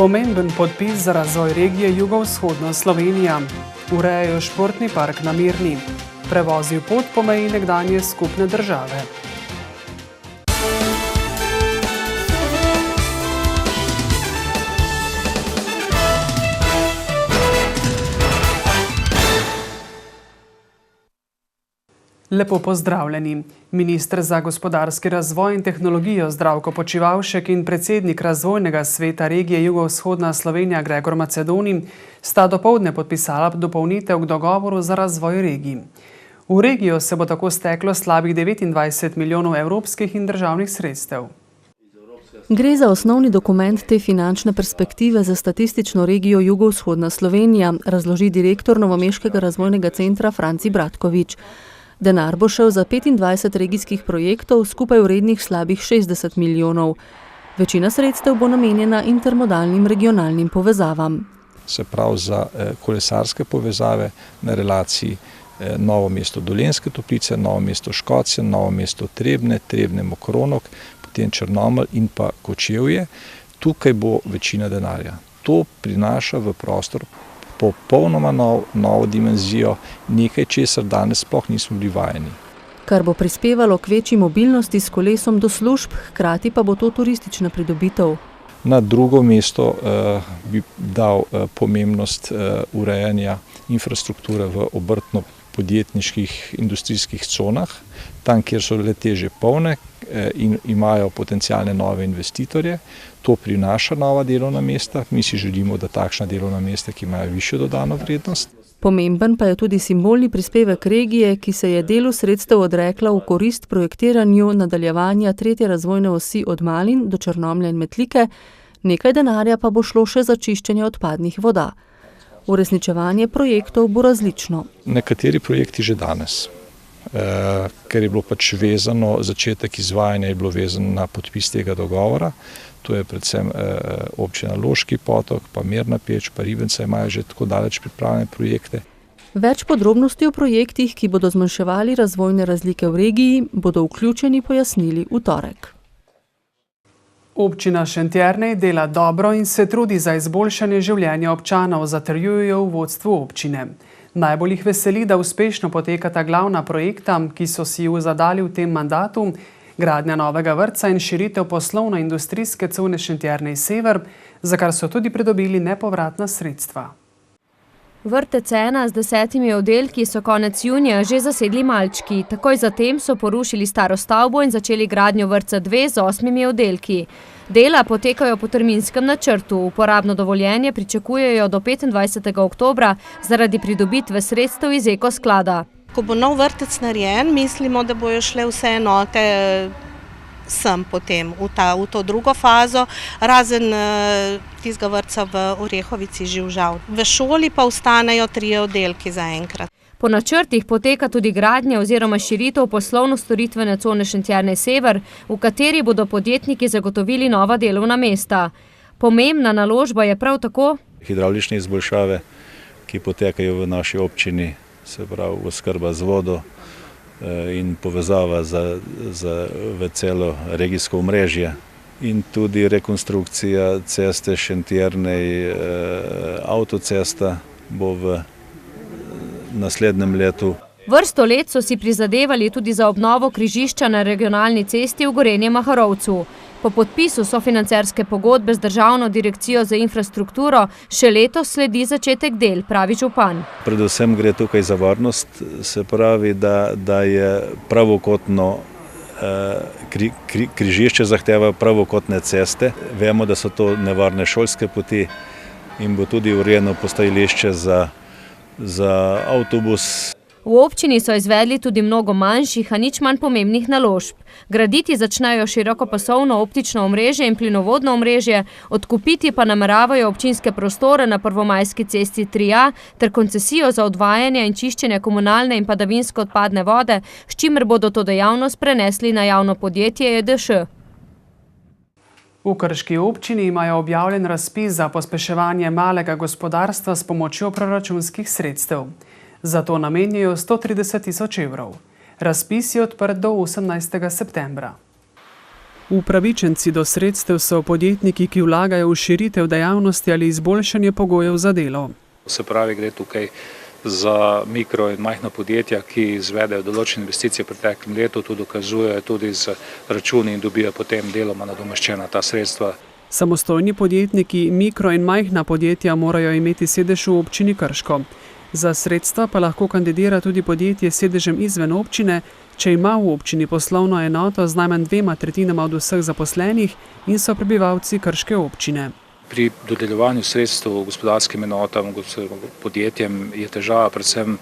Pomemben podpis za razvoj regije jugovzhodna Slovenija. Urejajo športni park na Mirni. Prevozil pot po meji nekdanje skupne države. Lepo pozdravljeni. Minister za gospodarski razvoj in tehnologijo Zdravko Počivalšek in predsednik razvojnega sveta regije jugovzhodna Slovenija Gregor Macedoni sta dopoldne podpisala dopolnitev k dogovoru za razvoj regij. V regijo se bo tako steklo slabih 29 milijonov evropskih in državnih sredstev. Gre za osnovni dokument te finančne perspektive za statistično regijo jugovzhodna Slovenija, razloži direktor Novomeškega razvojnega centra Franci Bratkovič. Denar bo šel za 25 regijskih projektov, skupaj vrednih slabih 60 milijonov. Večina sredstev bo namenjena intermodalnim regionalnim povezavam. Se pravi za kolesarske povezave na relaciji Novo mesto Dolenjske Toplice, Novo mesto Škocje, Novo mesto Trebnje, Trebnje Mokronog, potem Črnomelj in pa Kočevje. Tukaj bo večina denarja. To prinaša v prostor popolnoma novo dimenzijo, nekaj česar danes sploh nismo bili vajeni. Kar bo prispevalo k večji mobilnosti s kolesom do služb, hkrati pa bo to turistična pridobitev. Na drugo mesto bi dal pomembnost urejanja infrastrukture v obrtno-podjetniških industrijskih conah, tam, kjer so le-te že polne in imajo potencialne nove investitorje. To prinaša nova delovna mesta. Mi si želimo, da takšna delovna mesta, ki imajo višjo dodano vrednost. Pomemben pa je tudi simbolni prispevek regije, ki se je delu sredstev odrekla v korist projektiranju nadaljevanja 3. razvojne osi od Malin do Črnomlja in Metlike, nekaj denarja pa bo šlo še za čiščenje odpadnih voda. Uresničevanje projektov bo različno. Nekateri projekti že danes, ker je bilo pač vezano, začetek izvajanja je bilo vezan na podpis tega dogovora. To je predvsem občina Loški Potok, pa Mirna Peč, pa Ribenca imajo že tako daleč pripravljene projekte. Več podrobnosti o projektih, ki bodo zmanjševali razvojne razlike v regiji, bodo vključeni pojasnili v torek. Občina Šentjernej dela dobro in se trudi za izboljšanje življenja občanov, zatrjujejo v vodstvu občine. Najbolj jih veseli, da uspešno potekata glavna projekta, ki so si ju zadali v tem mandatu, gradnja novega vrtca in širitev poslovno-industrijske cone Šentjernej Sever, za kar so tudi pridobili nepovratna sredstva. Vrtec 1 z 10 oddelki so konec junija že zasedli malčki. Takoj zatem so porušili staro stavbo in začeli gradnjo vrtca 2 z 8 oddelki. Dela potekajo po terminskem načrtu. Uporabno dovoljenje pričakujejo do 25. oktobra zaradi pridobitve sredstev iz ekosklada. Ko bo nov vrtec narejen, mislimo, da bojo šle vse enote sem potem v to drugo fazo, razen tistega vrtca v Orehovici Živžav. V šoli pa ostanejo 3 oddelki zaenkrat. Po načrtih poteka tudi gradnja oziroma širitev poslovno-storitvene cone Šentjernej Sever, v kateri bodo podjetniki zagotovili nova delovna mesta. Pomembna naložba je prav tako hidravlične izboljšave, ki potekajo v naši občini, se pravi oskrba z vodo in povezava v celo regijsko omrežje. In tudi rekonstrukcija ceste Šentjernej, avtocesta bo v naslednjem letu. Vrsto let so si prizadevali tudi za obnovo križišča na regionalni cesti v Gorenje Maharovcu. Po podpisu sofinancerske pogodbe z Državno direkcijo za infrastrukturo še letos sledi začetek del, pravi župan. Predvsem gre tukaj za varnost, se pravi, da je pravokotno križišče zahteva pravokotne ceste. Vemo, da so to nevarne šolske poti in bo tudi urejeno postajališče za avtobus. V občini so izvedli tudi mnogo manjših, a nič manj pomembnih naložb. Graditi začnejo širokopasovno optično omrežje in plinovodno omrežje, odkupiti pa nameravajo občinske prostore na Prvomajski cesti 3A ter koncesijo za odvajanje in čiščenje komunalne in padavinske odpadne vode, s čimer bodo to dejavnost prenesli na javno podjetje EDŠ. V Krški občini imajo objavljen razpis za pospeševanje malega gospodarstva s pomočjo proračunskih sredstev. Zato namenjajo 130 tisoč evrov. Razpis je odprt do 18. septembra. Upravičenci do sredstev so podjetniki, ki vlagajo v širitev dejavnosti ali izboljšanje pogojev za delo. Se pravi, gre tukaj za mikro in majhna podjetja, ki izvedejo določene investicije v preteklem letu, to dokazujejo tudi z računi in dobijo potem deloma nadomeščena ta sredstva. Samostojni podjetniki, mikro in majhna podjetja morajo imeti sedež v občini Krško. Za sredstva pa lahko kandidira tudi podjetje s sedežem izven občine, če ima v občini poslovno enoto z najmanj 2/3 od vseh zaposlenih in so prebivalci krške občine. Pri dodeljevanju sredstev gospodarskim enotam, podjetjem je težava predvsem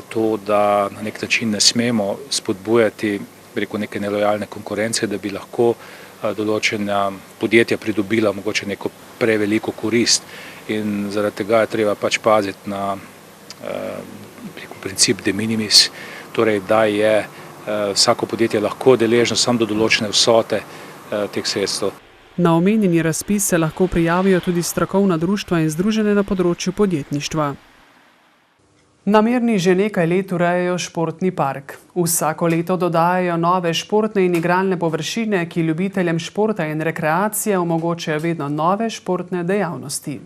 to, da na nek način ne smemo spodbujati neke nelojalne konkurence, da bi lahko določena podjetja pridobila mogoče neko preveliko korist. In zaradi tega je treba pač paziti na princip de minimis, torej da je vsako podjetje lahko deležno samo do določene vsote teh sredstev. Na omenjeni razpis se lahko prijavijo tudi strokovna društva in združenja na področju podjetništva. Na Mirni že nekaj let urejajo športni park. Vsako leto dodajajo nove športne in igralne površine, ki ljubiteljem športa in rekreacije omogočajo vedno nove športne dejavnosti.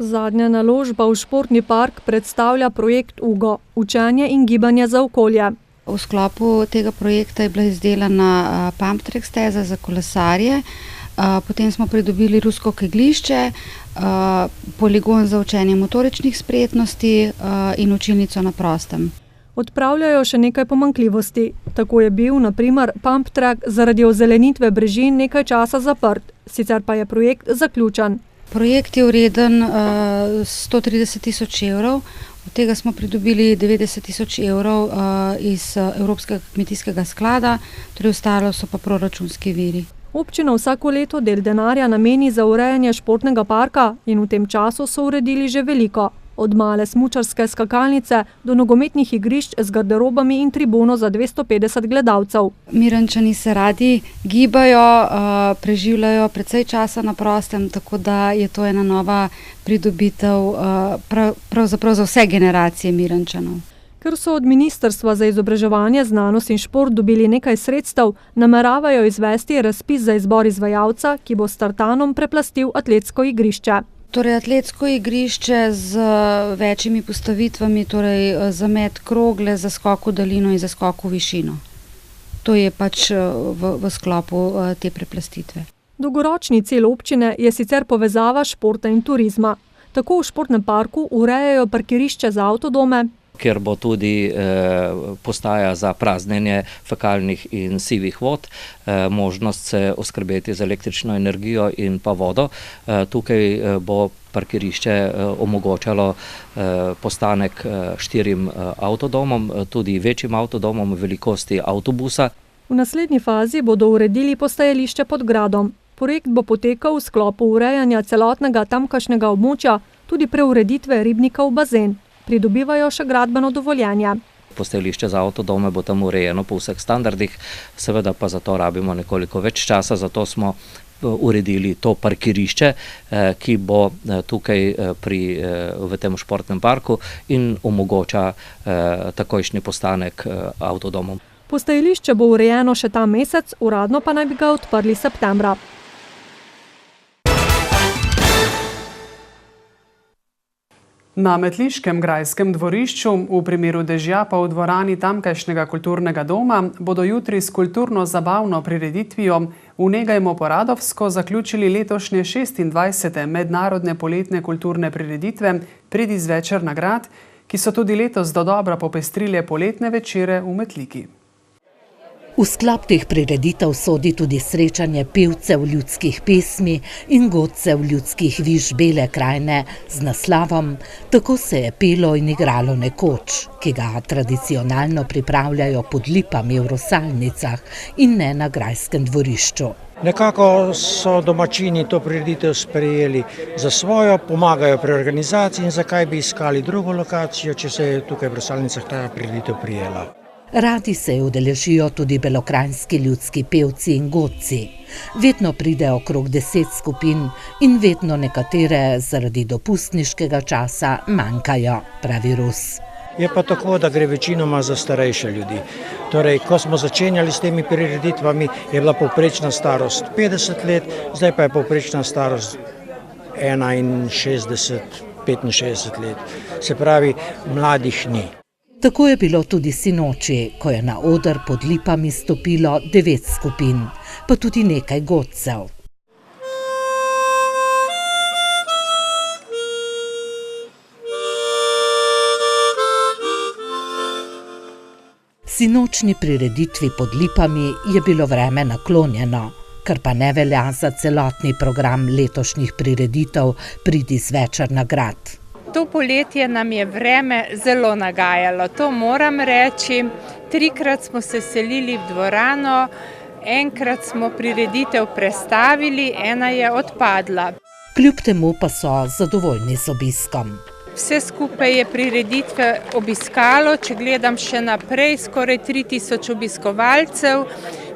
Zadnja naložba v športni park predstavlja projekt UGO, učenje in gibanje za okolje. V sklopu tega projekta je bila izdelana pump track steza za kolesarje, potem smo pridobili rusko kegljišče, poligon za učenje motoričnih spretnosti in učilnico na prostem. Odpravljajo še nekaj pomanjkljivosti. Tako je bil, na primer, pump track zaradi ozelenitve brežin nekaj časa zaprt, sicer pa je projekt zaključen. Projekt je vreden 130 000 evrov, od tega smo pridobili 90 000 evrov iz Evropskega kmetijskega sklada, torej ostalo so pa proračunski viri. Občina vsako leto del denarja nameni za urejanje športnega parka in v tem času so uredili že veliko. Od male smučarske skakalnice do nogometnih igrišč z garderobami in tribuno za 250 gledalcev. Mirenčani se radi gibajo, preživljajo precej časa na prostem, tako da je to ena nova pridobitev pravzaprav za vse generacije Mirenčanov. Ker so od Ministrstva za izobraževanje, znanost in šport dobili nekaj sredstev, nameravajo izvesti razpis za izbor izvajalca, ki bo s tartanom preplastil atletsko igrišče. Torej, atletsko igrišče z večjimi postavitvami, torej za met krogle, za skok v daljino in za skok v višino. To je pač v sklopu te preplastitve. Dolgoročni cilj občine je sicer povezava športa in turizma. Tako v športnem parku urejajo parkirišče za avtodome, kjer bo tudi postaja za praznjenje fekalnih in sivih vod, možnost se oskrbeti z električno energijo in pa vodo. Tukaj bo parkirišče omogočalo postanek 4 avtodomom, tudi večjim avtodomom velikosti avtobusa. V naslednji fazi bodo uredili postajališče pod gradom. Projekt bo potekal v sklopu urejanja celotnega tamkajšnjega območja, tudi preureditve ribnika v bazen. Pridobivajo še gradbeno dovoljenje. Postajališče za avtodome bo tam urejeno po vseh standardih, seveda pa zato rabimo nekoliko več časa, zato smo uredili to parkirišče, ki bo tukaj v tem športnem parku in omogoča takojšnji postanek avtodomom. Postajališče bo urejeno še ta mesec, uradno pa naj bi ga odprli septembra. Na Metliškem grajskem dvorišču, v primeru dežja pa v dvorani tamkajšnjega kulturnega doma, bodo jutri s kulturno-zabavno prireditvijo Vnegajmo Poradovsko zaključili letošnje 26. mednarodne poletne kulturne prireditve Predizvečer nagrad, ki so tudi letos dodobra popestrile poletne večere v Metliki. V sklop teh prireditev sodi tudi srečanje pevcev ljudskih pesmi in godcev ljudskih viž Bele krajine z naslovom Tako se je pelo in igralo nekoč, ki ga tradicionalno pripravljajo pod lipami v Rosalnicah in ne na grajskem dvorišču. Nekako so domačini to prireditev sprejeli za svojo, pomagajo pri organizaciji in zakaj bi iskali drugo lokacijo, če se je tukaj v Rosalnicah ta prireditev prijela. Radi se udeležijo tudi belokranjski ljudski pevci in godci. Vedno pride okrog 10 skupin in vedno nekatere zaradi dopustniškega časa manjkajo, pravi Rus. Je pa tako, da gre večinoma za starejše ljudi. Torej, ko smo začenjali s temi prireditvami, je bila povprečna starost 50 let, zdaj pa je povprečna starost 61-65 let. Se pravi, mladih ni. Tako je bilo tudi sinoči, ko je na oder pod lipami stopilo 9 skupin, pa tudi nekaj godcev. Sinočni prireditvi pod lipami je bilo vreme naklonjeno, kar pa ne velja za celotni program letošnjih prireditev Pridi zvečer na grad. To poletje nam je vreme zelo nagajalo, to moram reči. 3-krat smo se selili v dvorano, 1-krat smo prireditev prestavili, 1 je odpadla. Kljub temu pa so zadovoljni z obiskom. Vse skupaj je prireditve obiskalo, če gledam še naprej, skoraj 3000 obiskovalcev.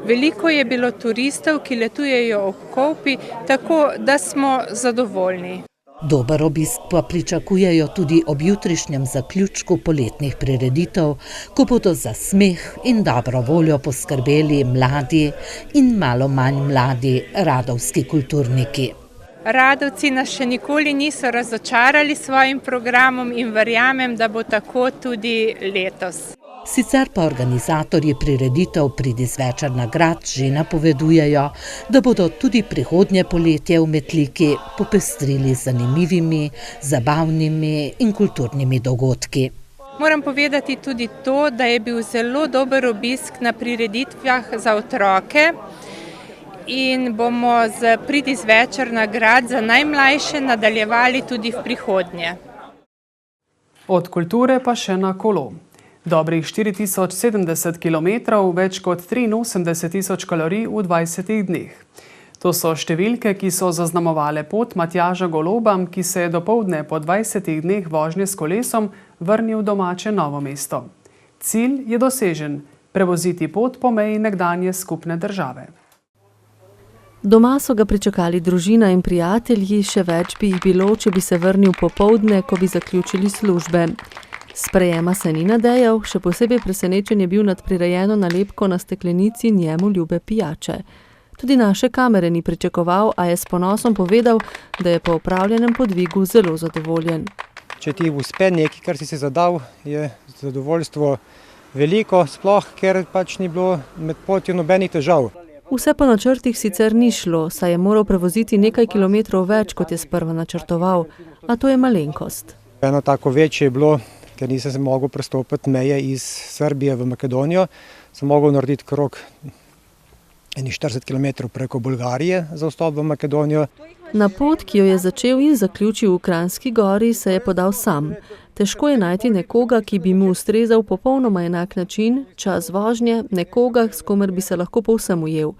Veliko je bilo turistov, ki letujejo ob Kolpi, tako da smo zadovoljni. Dober obisk pa pričakujejo tudi ob jutrišnjem zaključku poletnih prireditev, ko bodo za smeh in dobro voljo poskrbeli mladi in malo manj mladi radovski kulturniki. Radovci nas še nikoli niso razočarali s svojim programom in verjamem, da bo tako tudi letos. Sicer pa organizatorji prireditev Pridi zvečer na grad že napovedujejo, da bodo tudi prihodnje poletje v Metliki popestrili z zanimivimi, zabavnimi in kulturnimi dogodki. Moram povedati tudi to, da je bil zelo dober obisk na prireditvah za otroke in bomo z Pridi zvečer na grad za najmlajše nadaljevali tudi v prihodnje. Od kulture pa še na kolo. Dobrih 4070 km, več kot 83.000 kalorij v 20 dneh. To so številke, ki so zaznamovale pot Matjaža Goloba, ki se je dopoldne po 20 dneh vožnje s kolesom vrnil v domače Novo mesto. Cilj je dosežen, prevoziti pot po meji nekdanje skupne države. Doma so ga pričakali družina in prijatelji, še več bi jih bilo, če bi se vrnil popoldne, ko bi zaključili službe. Sprejema se ni nadejal, še posebej presenečen je bil nad prirejeno nalepko na steklenici njemu ljube pijače. Tudi naše kamere ni pričakoval, a je s ponosom povedal, da je po opravljenem podvigu zelo zadovoljen. Če ti uspe nekaj, kar si se zadal, je zadovoljstvo veliko, sploh ker pač ni bilo med potjo nobenih težav. Vse po načrtih sicer ni šlo, saj je moral prevoziti nekaj kilometrov več, kot je sprva načrtoval, a to je malenkost. Eno tako večje je bilo, ker nisem se mogel prestopiti meje iz Srbije v Makedonijo, sem mogel narediti krog 40 km preko Bolgarije za vstop v Makedonijo. Na pot, ki jo je začel in zaključil v Kranjski Gori, se je podal sam. Težko je najti nekoga, ki bi mu ustrezal popolnoma enak način, čas vožnje, nekoga, s komer bi se lahko povsem ujel.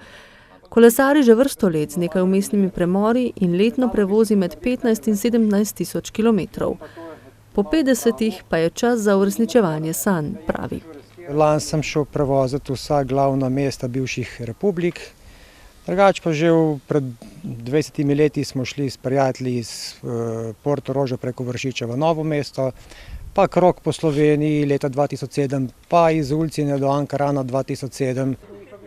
Kolesari že vrsto let z nekaj vmesnimi premori in letno prevozi med 15 in 17 tisoč kilometrov. Po 50-ih pa je čas za uresničevanje sanj, pravi. Lani sem šel prevoziti vsa glavna mesta bivših republik. Drugače pa že pred 20 leti smo šli s prijatelji iz Portoroža preko Vršiča v Novo mesto, pa krog po Sloveniji leta 2007, pa iz Ulcine do Ankarana 2007.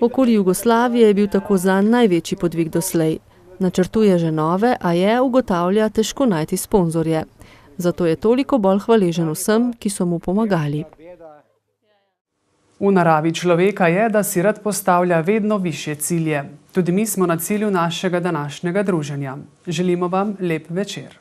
Okoli Jugoslavije je bil tako zanj največji podvig doslej. Načrtuje že nove, a je, ugotavlja, težko najti sponzorje. Zato je toliko bolj hvaležen vsem, ki so mu pomagali. V naravi človeka je, da si rad postavlja vedno višje cilje. Tudi mi smo na cilju našega današnjega druženja. Želimo vam lep večer.